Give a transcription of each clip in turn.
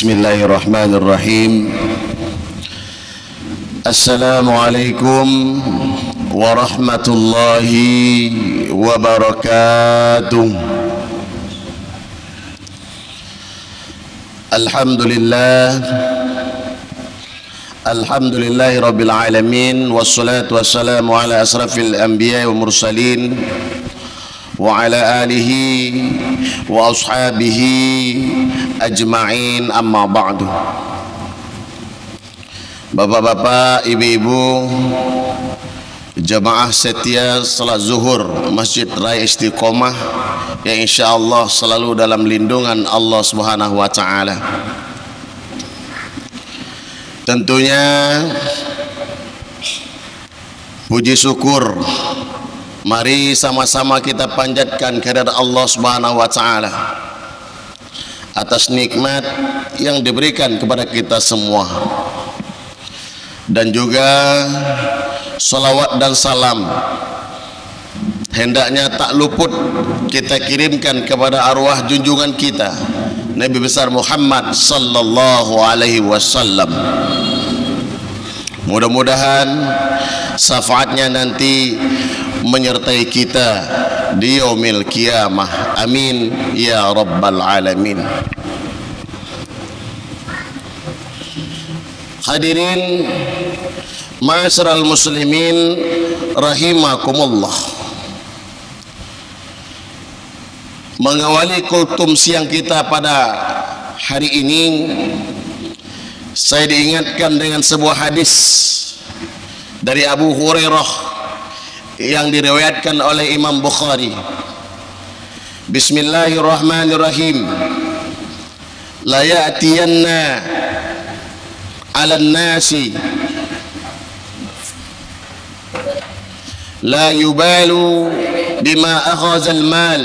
Bismillahirrahmanirrahim. Assalamualaikum warahmatullahi wabarakatuh. Alhamdulillahi rabbil alamin, wassalatu wassalamu ala asrafil anbiya wa mursalin wa ala alihi wa ashabihi ajma'in, amma ba'du. Bapak-bapak, ibu-ibu, jamaah setia salat zuhur Masjid Raya Istiqomah yang insyaallah selalu dalam lindungan Allah Subhanahu wa taala. Tentunya puji syukur mari sama-sama kita panjatkan kehadirat Allah Subhanahu wa taala atas nikmat yang diberikan kepada kita semua, dan juga salawat dan salam hendaknya tak luput kita kirimkan kepada arwah junjungan kita Nabi besar Muhammad sallallahu alaihi wasallam. Mudah-mudahan syafaatnya nanti menyertai kita di yaumil qiyamah. Amin ya rabbal alamin. Hadirin ma'asyiral muslimin rahimakumullah. Mengawali kultum siang kita pada hari ini, saya diingatkan dengan sebuah hadis dari Abu Hurairah yang diriwayatkan oleh Imam Bukhari. Bismillahirrahmanirrahim. La ya'tiyanna 'alan nasi la yubalu bima akhadha al-mal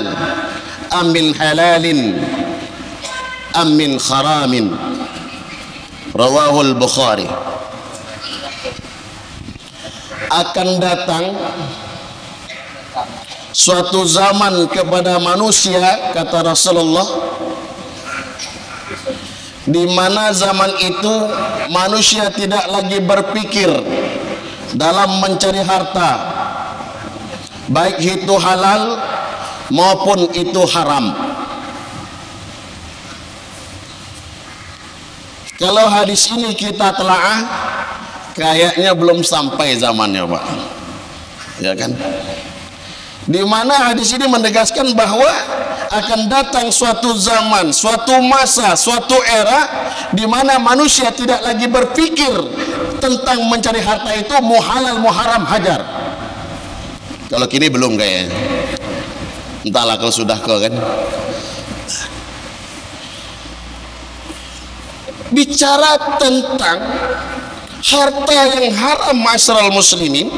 am min halalin am min haramin. Rawahul Bukhari. Akan datang suatu zaman kepada manusia, kata Rasulullah, di mana zaman itu manusia tidak lagi berpikir dalam mencari harta, baik itu halal maupun itu haram. Kalau hadis ini kita telaah, kayaknya belum sampai zamannya, Pak. Ya kan? Di mana hadis ini menegaskan bahwa akan datang suatu zaman, suatu masa, suatu era di mana manusia tidak lagi berpikir tentang mencari harta itu mau halal mau haram, hajar. Kalau kini belum kayaknya. Entahlah kalau sudah ke kan. Bicara tentang harta yang haram, ma'asyiral muslimin,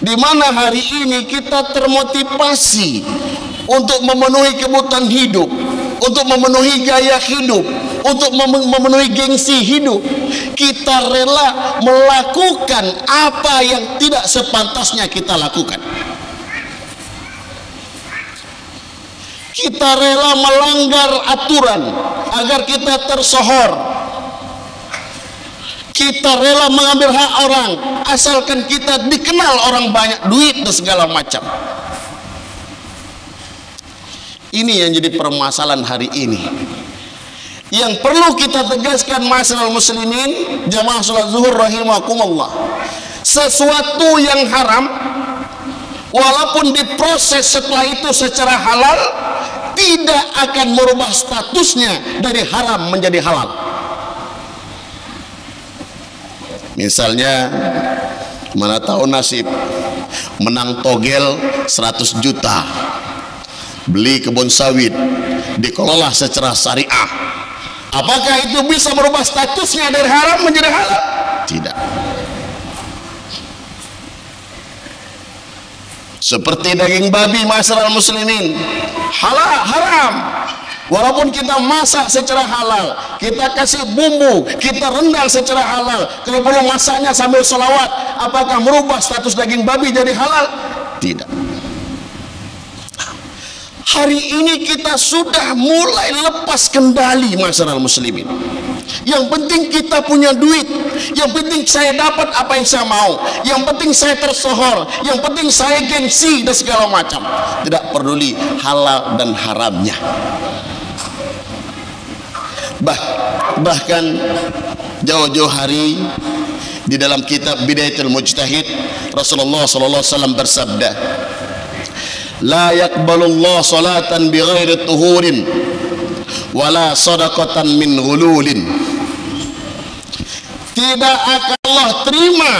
di mana hari ini kita termotivasi untuk memenuhi kebutuhan hidup, untuk memenuhi gaya hidup, untuk memenuhi gengsi hidup, kita rela melakukan apa yang tidak sepantasnya kita lakukan. Kita rela melanggar aturan agar kita tersohor. Kita rela mengambil hak orang asalkan kita dikenal orang banyak, duit dan segala macam. Ini yang jadi permasalahan hari ini, yang perlu kita tegaskan, ma'asyiral muslimin, jamaah salat zuhur rahimakumullah. Sesuatu yang haram walaupun diproses setelah itu secara halal, tidak akan merubah statusnya dari haram menjadi halal. Misalnya, mana tahu nasib menang togel 100 juta, beli kebun sawit, dikelola secara syariah. Apakah itu bisa merubah statusnya dari haram menjadi halal? Tidak. Seperti daging babi, ma'asyiral muslimin, halal haram. Walaupun kita masak secara halal, kita kasih bumbu, kita rendang secara halal, kalau perlu masaknya sambil sholawat, apakah merubah status daging babi jadi halal? Tidak. Hari ini kita sudah mulai lepas kendali masyarakat muslimin. Yang penting kita punya duit, yang penting saya dapat apa yang saya mau, yang penting saya tersohor, yang penting saya gengsi dan segala macam. Tidak peduli halal dan haramnya. Bahkan jauh-jauh hari di dalam kitab Bidayatul Mujtahid, Rasulullah sallallahu alaihi wasallam bersabda, la yaqbalullah salatan bighairi tuhurin wala sadaqatan min ghululin. Tidak akan Allah terima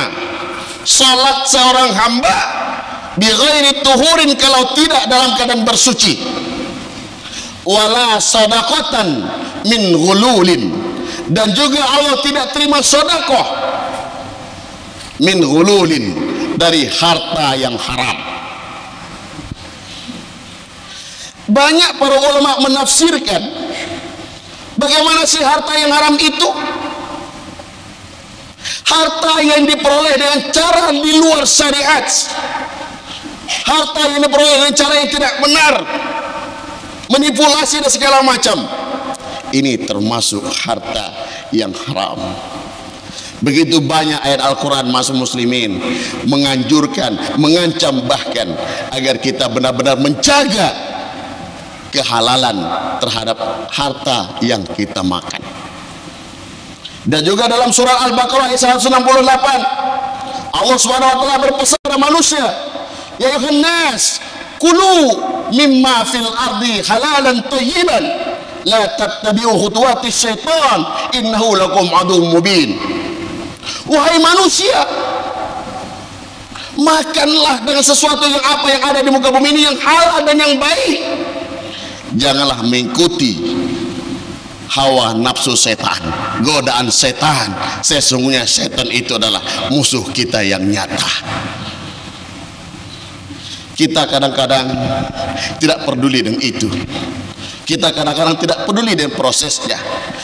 salat seorang hamba bighairi tuhurin, kalau tidak dalam keadaan bersuci, wala sadaqatan min ghululin, dan juga Allah tidak terima sedekah min ghululin, dari harta yang haram. Banyak para ulama menafsirkan bagaimana sih harta yang haram itu. Harta yang diperoleh dengan cara di luar syariat, harta yang diperoleh dengan cara yang tidak benar, manipulasi dan segala macam, ini termasuk harta yang haram. Begitu banyak ayat Al-Quran masuk muslimin menganjurkan, mengancam bahkan agar kita benar-benar menjaga kehalalan terhadap harta yang kita makan. Dan juga dalam surah Al-Baqarah ayat 168, Allah Subhanahu wa taala berpesan kepada manusia, ya ayuhan nas, kulu mimma fil ardi halalan thayyiban, la tattabi'u khutuwatis syaitan, innahu lakum aduwwum mubin. Wahai manusia, makanlah dengan sesuatu yang apa yang ada di muka bumi ini yang halal dan yang baik. Janganlah mengikuti hawa nafsu setan, godaan setan. Sesungguhnya setan itu adalah musuh kita yang nyata. Kita kadang-kadang tidak peduli dengan itu. Kita kadang-kadang tidak peduli dengan prosesnya.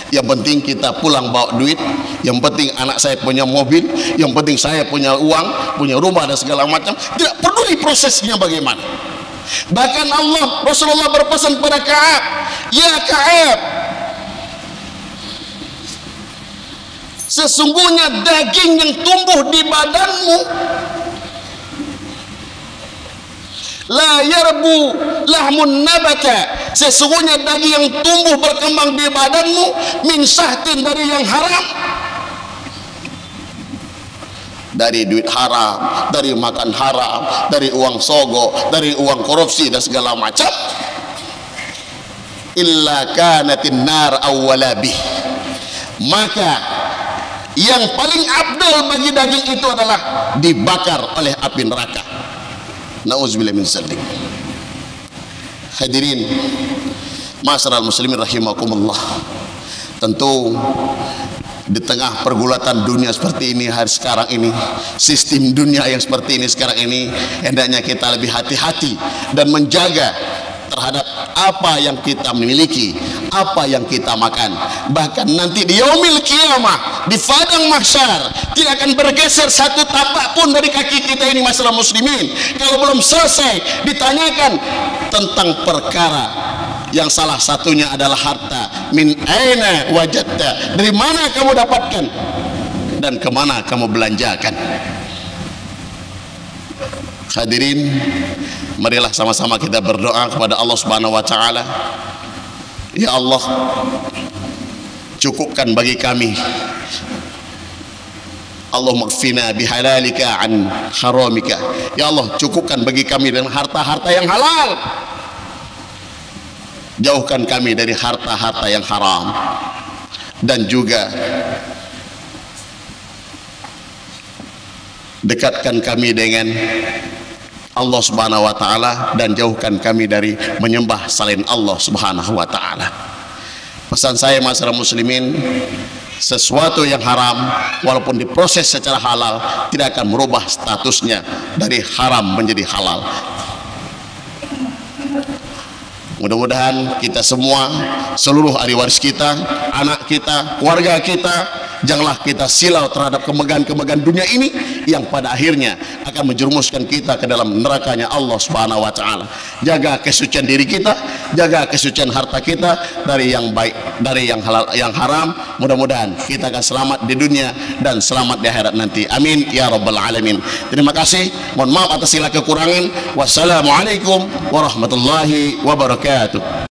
Yang penting kita pulang bawa duit, yang penting anak saya punya mobil, yang penting saya punya uang, punya rumah dan segala macam. Tidak peduli prosesnya bagaimana. Bahkan Rasulullah berpesan kepada Ka'ab, ya Ka'ab, sesungguhnya daging yang tumbuh di badanmu la yarbu lahmun nabata, sesungguhnya daging yang tumbuh berkembang di badanmu min sahtin, dari yang haram, dari duit haram, dari makan haram, dari uang sogok, dari uang korupsi dan segala macam, illa kanatin nar awwalabih, maka yang paling abdul bagi daging itu adalah dibakar oleh api neraka. Nauzubillah min dzalik. Hadirin masyarakat muslimin rahimakumullah, tentu di tengah pergulatan dunia seperti ini hari sekarang ini, sistem dunia yang seperti ini sekarang ini, hendaknya kita lebih hati-hati dan menjaga terhadap apa yang kita miliki, apa yang kita makan. Bahkan nanti di yaumil qiyamah, di padang mahsyar, tidak akan bergeser satu tapak pun dari kaki kita ini masalah muslimin, kalau belum selesai ditanyakan tentang perkara yang salah satunya adalah harta. Min aina wajadta, dari mana kamu dapatkan dan kemana kamu belanjakan. Hadirin, marilah sama-sama kita berdoa kepada Allah Subhanahu wa taala. Ya Allah, cukupkan bagi kami, Allahumma kfina bihalalika an haramika. Ya Allah, cukupkan bagi kami dengan harta-harta yang halal, jauhkan kami dari harta-harta yang haram, dan juga dekatkan kami dengan Allah Subhanahu wa taala dan jauhkan kami dari menyembah selain Allah Subhanahu wa taala. Pesan saya masyarakat muslimin, sesuatu yang haram walaupun diproses secara halal tidak akan merubah statusnya dari haram menjadi halal. Mudah-mudahan kita semua, seluruh ahli waris kita, anak kita, keluarga kita, janganlah kita silau terhadap kemegahan-kemegahan dunia ini yang pada akhirnya akan menjerumuskan kita ke dalam nerakanya Allah Subhanahu wa taala. Jaga kesucian diri kita, jaga kesucian harta kita dari yang baik, dari yang halal, yang haram. Mudah-mudahan kita akan selamat di dunia dan selamat di akhirat nanti. Amin ya rabbal alamin. Terima kasih. Mohon maaf atas segala kekurangan. Wassalamualaikum warahmatullahi wabarakatuh.